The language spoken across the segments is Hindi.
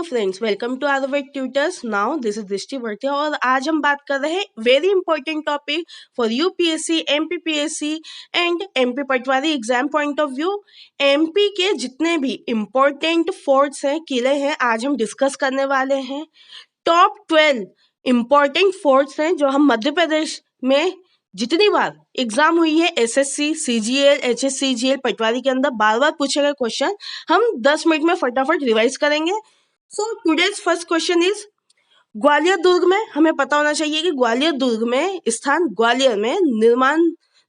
Friends, welcome to Ayurveda tutors. Now this is Drishti Vartiya और आज हम बात कर रहे हैं very important topic for UPSC, MPPSC and MP Patwari exam point of view. MP के जितने भी इम्पोर्टेंट फोर्ट्स हैं, किले हैं, आज हम डिस्कस करने वाले हैं। टॉप 12 इम्पोर्टेंट फोर्ट्स हैं जो हम मध्य प्रदेश में जितनी बार एग्जाम हुई है, एसएससी, सीजीएल, एचएससीजीएल, पटवारी के अंदर बार बार पूछे गए क्वेश्चन हम 10 मिनट में फटाफट रिवाइज करेंगे। So today's first question is Gwalior दुर्ग में हमें पता होना चाहिए कि ग्वालियर दुर्ग में स्थान ग्वालियर में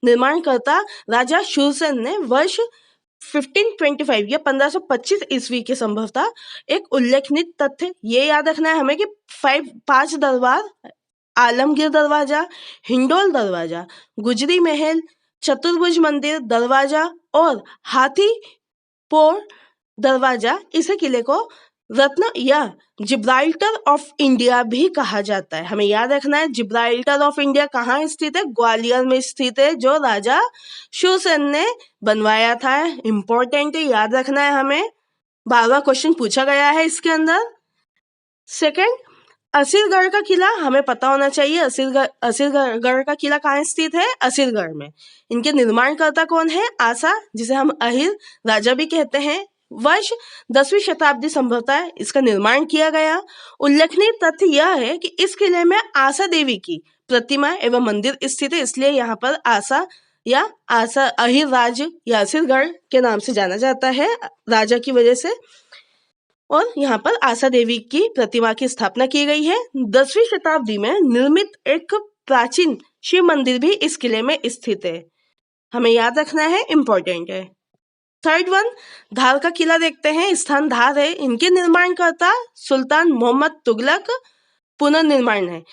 निर्माणकर्ता राजा शूरसेन ने वर्ष 1525 या 1525 ईस्वी के संभवतः एक उल्लेखनीय तथ्य ये याद रखना है हमें कि 5 दरबार, आलमगीर दरवाजा, हिंडोल दरवाजा, गुजरी महल, चतुर्भुज मंदिर दरवाजा और हाथीपोर दरवाजा, इसे किले को रत्न या जिब्राल्टर ऑफ इंडिया भी कहा जाता है। हमें याद रखना है जिब्राल्टर ऑफ इंडिया कहाँ स्थित है? ग्वालियर में स्थित है, जो राजा शूरसेन ने बनवाया था। इंपॉर्टेंट है, याद रखना है हमें, बार बार क्वेश्चन पूछा गया है इसके अंदर। सेकंड, असीरगढ़ का किला हमें पता होना चाहिए। असीरगढ़ का किला कहाँ स्थित है? असीरगढ़ में। इनके निर्माणकर्ता कौन है? आसा, जिसे हम अहिर राजा भी कहते हैं। वर्ष 10वीं शताब्दी संभवतः इसका निर्माण किया गया। उल्लेखनीय तथ्य यह है कि इस किले में आसा देवी की प्रतिमा एवं मंदिर स्थित है, इसलिए यहाँ पर आसा या आसा अहिर राज या असीरगढ़ के नाम से जाना जाता है राजा की वजह से। और यहाँ पर आशा देवी की प्रतिमा की स्थापना की गई है। 10वीं शताब्दी में निर्मित एक प्राचीन शिव मंदिर भी इस किले में स्थित है, हमें याद रखना है, इंपॉर्टेंट है। थर्ड वन, धार का किला देखते हैं। स्थान धार है, इनके निर्माणकर्ता सुल्तान मोहम्मद तुगलक पुनर्निर्माण है।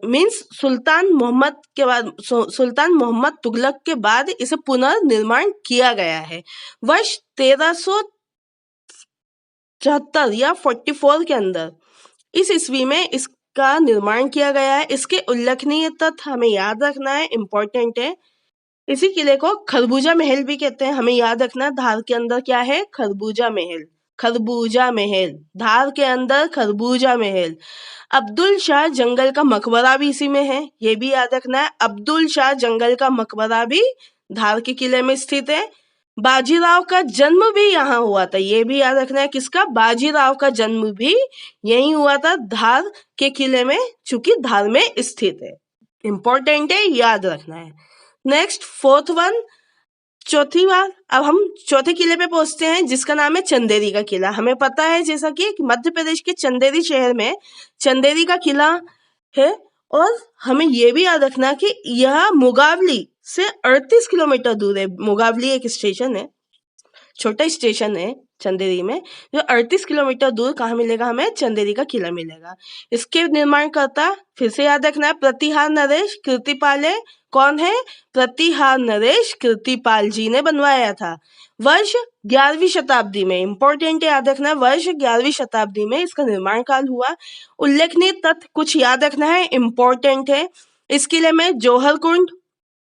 मीन्स सुल्तान मोहम्मद तुगलक के बाद इसे पुनर्निर्माण किया गया है। वर्ष 1374 या 44 के अंदर इस ईस्वी में इसका निर्माण किया गया है। इसके उल्लेखनीय तथ्य हमें याद रखना है, इंपॉर्टेंट है। इसी किले को खरबूजा महल भी कहते हैं, हमें याद रखना। धार के अंदर क्या है? खरबूजा महल। खरबूजा महल, धार के अंदर खरबूजा महल। अब्दुल शाह जंगल का मकबरा भी इसी में है, ये भी याद रखना है। अब्दुल शाह जंगल का मकबरा भी धार के किले में स्थित है। बाजीराव का जन्म भी यहाँ हुआ था, ये भी याद रखना है। किसका? बाजीराव का जन्म भी यहीं हुआ था, धार के किले में, चूंकि धार में स्थित है। इंपॉर्टेंट है, याद रखना है। नेक्स्ट, फोर्थ वन, चौथी बार अब हम चौथे किले पे पहुंचते हैं, जिसका नाम है चंदेरी का किला। हमें पता है जैसा कि मध्य प्रदेश के चंदेरी शहर में चंदेरी का किला है, और हमें यह भी याद रखना कि यह मुगावली से 38 किलोमीटर दूर है। मुगावली एक स्टेशन है, छोटा स्टेशन है चंदेरी में, जो 38 किलोमीटर दूर कहाँ मिलेगा? हमें चंदेरी का किला मिलेगा। इसके निर्माणकर्ता फिर से याद रखना है प्रतिहार नरेश कृतिपाल है। कौन है? प्रतिहार नरेश कृतिपाल जी ने बनवाया था। वर्ष 11वीं शताब्दी में, इंपॉर्टेंट है, याद रखना है, वर्ष 11वीं शताब्दी में इसका निर्माण काल हुआ। उल्लेखनीय तथ्य कुछ याद रखना है, इंपॉर्टेंट है। इस किले में जौहर कुंड,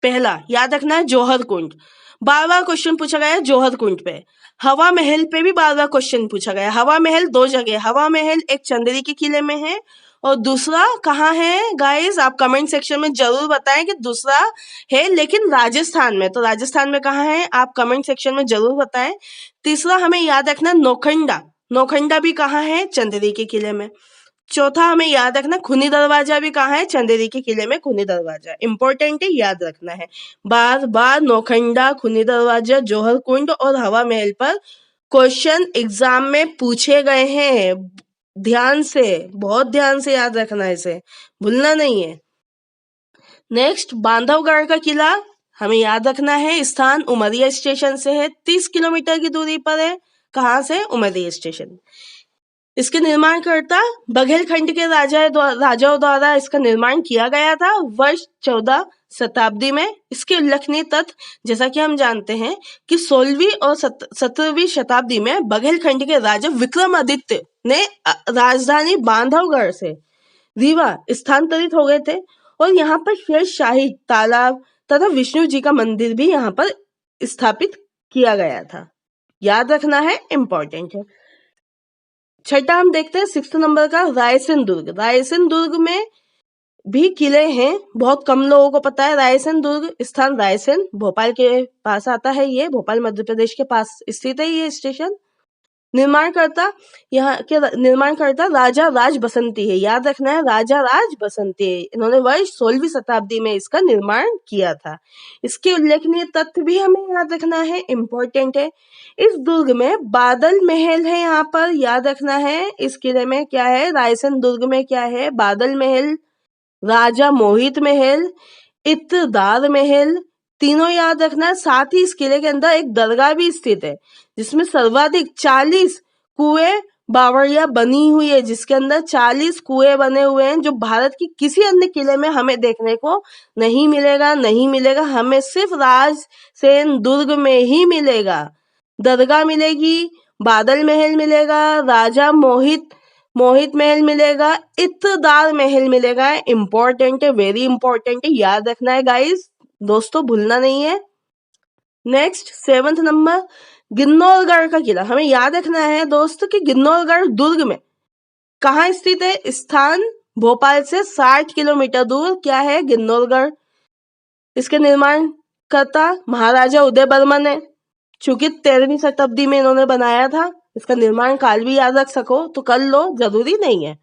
पहला याद रखना है जौहर कुंड, बार बार क्वेश्चन पूछा गया है जौहर कुंड पे। हवा महल पे भी बार बार क्वेश्चन पूछा गया। हवा महल 2 जगह, हवा महल एक चंदेरी के किले में है और दूसरा कहाँ है गाइस? आप कमेंट सेक्शन में जरूर बताएं कि दूसरा है लेकिन राजस्थान में, तो राजस्थान में कहाँ है आप कमेंट सेक्शन में जरूर बताएं। तीसरा हमें याद रखना नौखंडा, नौखंडा भी कहाँ है? चंदेरी के किले में। चौथा हमें याद रखना खूनी दरवाजा भी कहाँ है? चंदेरी के किले में खूनी दरवाजा, इंपॉर्टेंट है, याद रखना है। बार बार नौखंडा, खूनी दरवाजा, जौहर कुंड और हवा महल पर क्वेश्चन एग्जाम में पूछे गए हैं। ध्यान से, बहुत ध्यान से याद रखना है, इसे भूलना नहीं है। नेक्स्ट, बांधवगढ़ का किला हमें याद रखना है। स्थान उमरिया स्टेशन से है, 30 किलोमीटर की दूरी पर है। कहाँ से? उमरिया स्टेशन। इसके निर्माणकर्ता बघेलखंड के राजाओं द्वारा इसका निर्माण किया गया था वर्ष 14 शताब्दी में। इसके उल्लेखनीय तथ्य, जैसा कि हम जानते हैं कि 16वीं और 17वीं शताब्दी में बघेलखंड के राजा विक्रमादित्य ने राजधानी बांधवगढ़ से रीवा स्थानांतरित हो गए थे, और यहाँ पर शेरशाही तालाब तथा विष्णु जी का मंदिर भी यहाँ पर स्थापित किया गया था। याद रखना है, इंपॉर्टेंट है। छठा हम देखते हैं 6 नंबर का रायसेन दुर्ग। रायसेन दुर्ग में भी किले हैं, बहुत कम लोगों को पता है। रायसेन दुर्ग स्थान रायसेन भोपाल के पास आता है, ये भोपाल मध्य प्रदेश के पास स्थित है ये स्टेशन। निर्माणकर्ता राजा राज बसंती है, याद रखना है राजा राज बसंती है। इन्होंने वर्ष 16वीं शताब्दी में इसका निर्माण किया था। इसके उल्लेखनीय तथ्य भी हमें याद रखना है, इम्पोर्टेंट है। इस दुर्ग में बादल महल है, यहाँ पर याद रखना है। इस किले में क्या है, रायसेन दुर्ग में क्या है, बादल महल, राजा मोहित महल, इत्रदार महल, तीनों याद रखना। साथ ही इस किले के अंदर एक दरगाह भी स्थित है जिसमें सर्वाधिक 40 कुएं बावड़ियां बनी हुई है, जिसके अंदर 40 कुएं बने हुए हैं, जो भारत की किसी अन्य किले में हमें देखने को नहीं मिलेगा। हमें सिर्फ राजसेन दुर्ग में ही मिलेगा। दरगाह मिलेगी, बादल महल मिलेगा, राजा मोहित महल मिलेगा, इत्रदार महल मिलेगा। इम्पोर्टेंट है, वेरी इंपॉर्टेंट है, याद रखना है गाइस, दोस्तों भूलना नहीं है। नेक्स्ट 7th नंबर गिन्नौरगढ़ का किला। हमें याद रखना है दोस्तों कि गिन्नौरगढ़ दुर्ग में कहाँ स्थित है, स्थान भोपाल से 60 किलोमीटर दूर क्या है, गिन्नौरगढ़। इसके निर्माण करता महाराजा उदय बर्मन है, चूंकि 13वीं शताब्दी में इन्होंने बनाया था। इसका निर्माण काल भी याद रख सको तो कर लो, जरूरी नहीं है।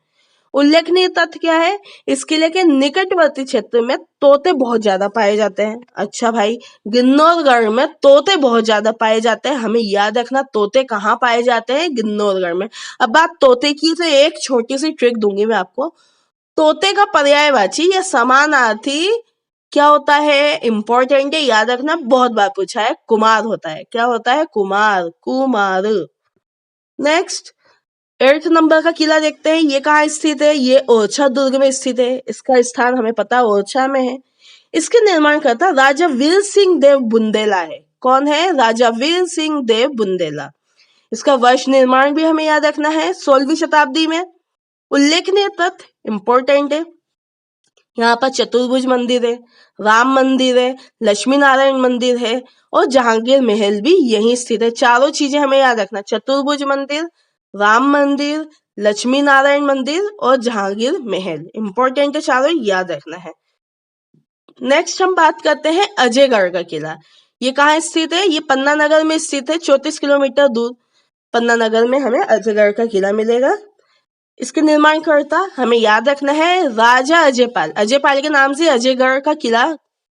उल्लेखनीय तथ्य क्या है, इस किले के निकटवर्ती क्षेत्र में तोते बहुत ज्यादा पाए जाते हैं। अच्छा भाई, गिन्नौरगढ़ में तोते बहुत ज्यादा पाए जाते हैं, हमें याद रखना तोते कहाँ पाए जाते हैं, गिन्नौरगढ़ में। अब बात तोते की, तो एक छोटी सी ट्रिक दूंगी मैं आपको। तोते का पर्यायवाची या समानार्थी क्या होता है, इंपॉर्टेंट है, याद रखना, बहुत बार पूछा है, कुमार होता है। क्या होता है, Kumar, Kumar. Next 8th number का किला देखते हैं, ये कहाँ स्थित है, ये ओरछा दुर्ग में स्थित है। इसका स्थान हमें पता है ओरछा में है। इसके निर्माणकर्ता राजा वीर सिंह देव बुंदेला है। कौन है, राजा वीर सिंह देव बुंदेला। इसका वर्ष निर्माण भी हमें याद रखना है, 16वीं शताब्दी में। उल्लेखनीय तथ्य इंपॉर्टेंट है, यहाँ पर चतुर्भुज मंदिर है, राम मंदिर है, लक्ष्मी नारायण मंदिर है और जहांगीर महल भी यहीं स्थित है। चारों चीजें हमें याद रखना, चतुर्भुज मंदिर, राम मंदिर, लक्ष्मी नारायण मंदिर और जहांगीर महल, इंपॉर्टेंट है, चारों याद रखना है। नेक्स्ट हम बात करते हैं अजयगढ़ का किला। ये कहाँ स्थित है, ये पन्ना नगर में स्थित है, 34 किलोमीटर दूर पन्ना नगर में हमें अजयगढ़ का किला मिलेगा। इसके निर्माणकर्ता हमें याद रखना है राजा अजयपाल। अजयपाल के नाम से अजयगढ़ का किला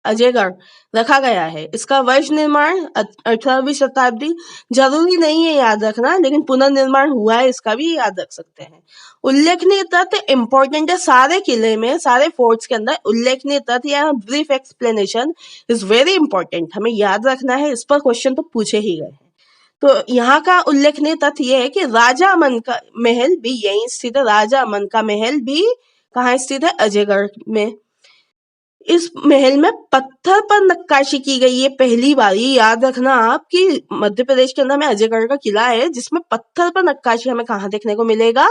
अजयगढ़ रखा गया है। इसका वर्ष निर्माण 18वीं शताब्दी, जरूरी नहीं है याद रखना, लेकिन पुनर्निर्माण हुआ है, इसका भी याद रख सकते हैं। उल्लेखनीय तथ्य इंपॉर्टेंट है, सारे किले में, सारे फोर्ट्स के अंदर उल्लेखनीय तथ्य या brief explanation is very important, हमें याद रखना है। इस पर क्वेश्चन तो पूछे ही गए हैं। तो यहाँ का उल्लेखनीय तथ्य यह है कि राजा अमन का महल भी यहीं स्थित है। राजा अमन का महल भी कहाँ स्थित है, अजयगढ़ में। इस महल में पत्थर पर नक्काशी की गई है पहली बार। ये याद रखना आप कि मध्य प्रदेश के अंदर में अजयगढ़ का किला है जिसमें पत्थर पर नक्काशी हमें कहाँ देखने को मिलेगा,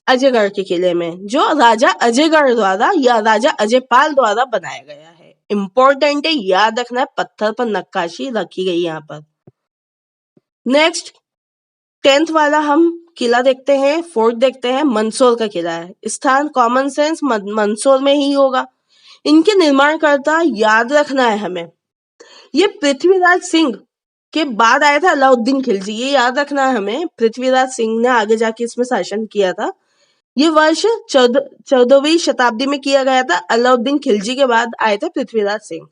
अजयगढ़ के किले में, जो राजा अजयगढ़ द्वारा या राजा अजयपाल द्वारा बनाया गया है। इंपॉर्टेंट है, याद रखना है, पत्थर पर नक्काशी रखी गई यहाँ पर। नेक्स्ट 10th वाला हम किला देखते हैं, फोर्ट देखते हैं, मंदसौर का किला है। स्थान कॉमन सेंस मंदसौर में ही होगा। इनके निर्माणकर्ता याद रखना है हमें, ये पृथ्वीराज सिंह के बाद आया था अलाउद्दीन खिलजी, ये याद रखना है हमें। पृथ्वीराज सिंह ने आगे जाके इसमें शासन किया था। ये वर्ष 14वीं शताब्दी में किया गया था। अलाउद्दीन खिलजी के बाद आए थे पृथ्वीराज सिंह।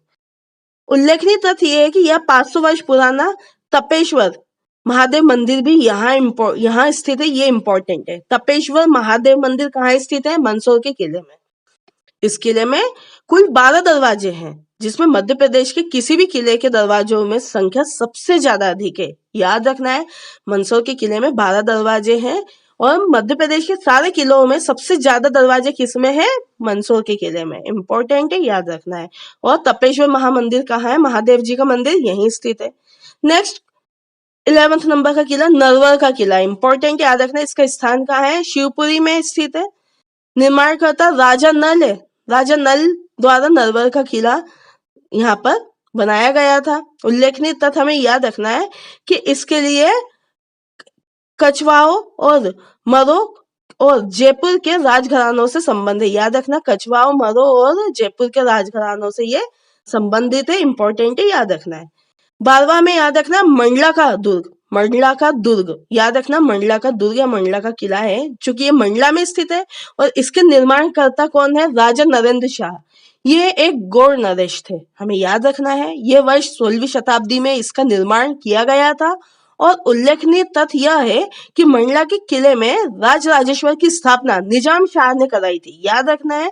उल्लेखनीय तथ्य यह है कि यह 500 वर्ष पुराना तपेश्वर महादेव मंदिर भी यहाँ स्थित है, ये इंपॉर्टेंट है। तपेश्वर महादेव मंदिर कहाँ स्थित है, मंदसौर के किले में। इस किले में कुल 12 दरवाजे हैं, जिसमें मध्य प्रदेश के किसी भी किले के दरवाजों में संख्या सबसे ज्यादा अधिक है। याद रखना है, मंदसौर के किले में 12 दरवाजे हैं और मध्य प्रदेश के सारे किलों में सबसे ज्यादा दरवाजे किसमें है, मंदसौर के किले में। इंपॉर्टेंट है, याद रखना है। और तपेश्वर महामंदिर कहाँ है, महादेव जी का मंदिर यहीं स्थित है। नेक्स्ट 11th नंबर का किला नरवर का किला, इंपॉर्टेंट, याद रखना। इसका स्थान कहाँ है, शिवपुरी में स्थित है। निर्माणकर्ता राजा नल है। राजा नल द्वारा नरवर का किला यहाँ पर बनाया गया था। उल्लेखनीय तथ्य हमें याद रखना है कि इसके लिए कछवाओं और मरो और जयपुर के राजघरानों से संबंधित। याद रखना, कछवाओं, मरो और जयपुर के राजघरानों से ये संबंधित है, इंपॉर्टेंट है, याद रखना है। 12वां में याद रखना मंडला का दुर्ग। मंडला का दुर्ग याद रखना, मंडला का दुर्ग या मंडला का किला है, चूंकि ये मंडला में स्थित है और इसके निर्माणकर्ता कौन है? राजा नरेंद्र शाह। ये एक गौड़ नरेश थे, हमें याद रखना है। ये वर्ष 16वीं शताब्दी में इसका निर्माण किया गया था और उल्लेखनीय तथ्य यह है कि मंडला के किले में राजराजेश्वर की स्थापना निजाम शाह ने कराई थी। याद रखना है,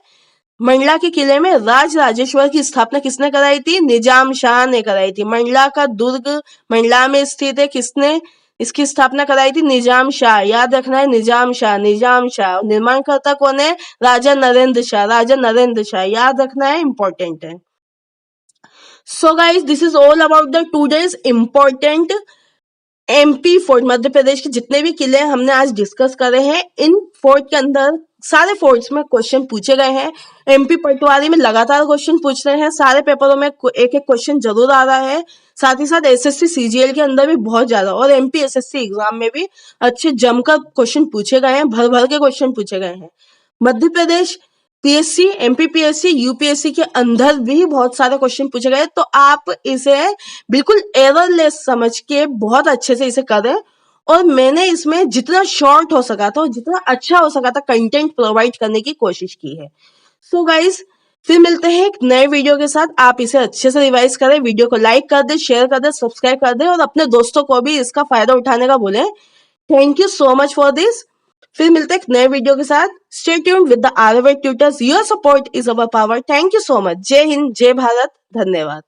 मंडला के किले में राजराजेश्वर की स्थापना किसने कराई थी? निजाम शाह ने कराई थी। मंडला का दुर्ग मंडला में स्थित है, किसने इसकी स्थापना कराई थी? निजाम शाह। याद रखना है, निजाम शाह, निजाम शाह। निर्माणकर्ता कौन है? राजा नरेंद्र शाह, राजा नरेंद्र शाह। याद रखना है, इंपॉर्टेंट है। So guys, this is all about the today's important MP fort. Madhya Pradesh के जितने भी किले हमने आज डिस्कस करे हैं, इन फोर्ट के अंदर सारे फोर्ट्स में क्वेश्चन पूछे गए हैं। एमपी पटवारी में लगातार क्वेश्चन पूछ रहे हैं, सारे पेपरों में एक एक क्वेश्चन जरूर आ रहा है। साथ ही साथ एसएससी सीजीएल के अंदर भी बहुत ज्यादा, और एमपी एसएससी एग्जाम में भी अच्छे जमकर क्वेश्चन पूछे गए हैं, भर भर के क्वेश्चन पूछे गए हैं। Madhya Pradesh PSC, MPPSC, UPSC के अंदर भी बहुत सारे क्वेश्चन पूछे गए, तो आप इसे बिल्कुल एररलेस समझ के बहुत अच्छे से इसे करें। और मैंने इसमें जितना शॉर्ट हो सका था और जितना अच्छा हो सका था कंटेंट प्रोवाइड करने की कोशिश की है। सो गाइस, फिर मिलते हैं एक नए वीडियो के साथ। आप इसे अच्छे से रिवाइज करें, वीडियो को लाइक कर दे, शेयर कर दे, सब्सक्राइब कर दे और अपने दोस्तों को भी इसका फायदा उठाने का बोले। Thank you so much for this. फिर मिलते हैं एक नए वीडियो के साथ। Stay tuned with the Aryabhatta tutors, your support is our power. Thank you so much. जय हिंद, जय भारत, धन्यवाद।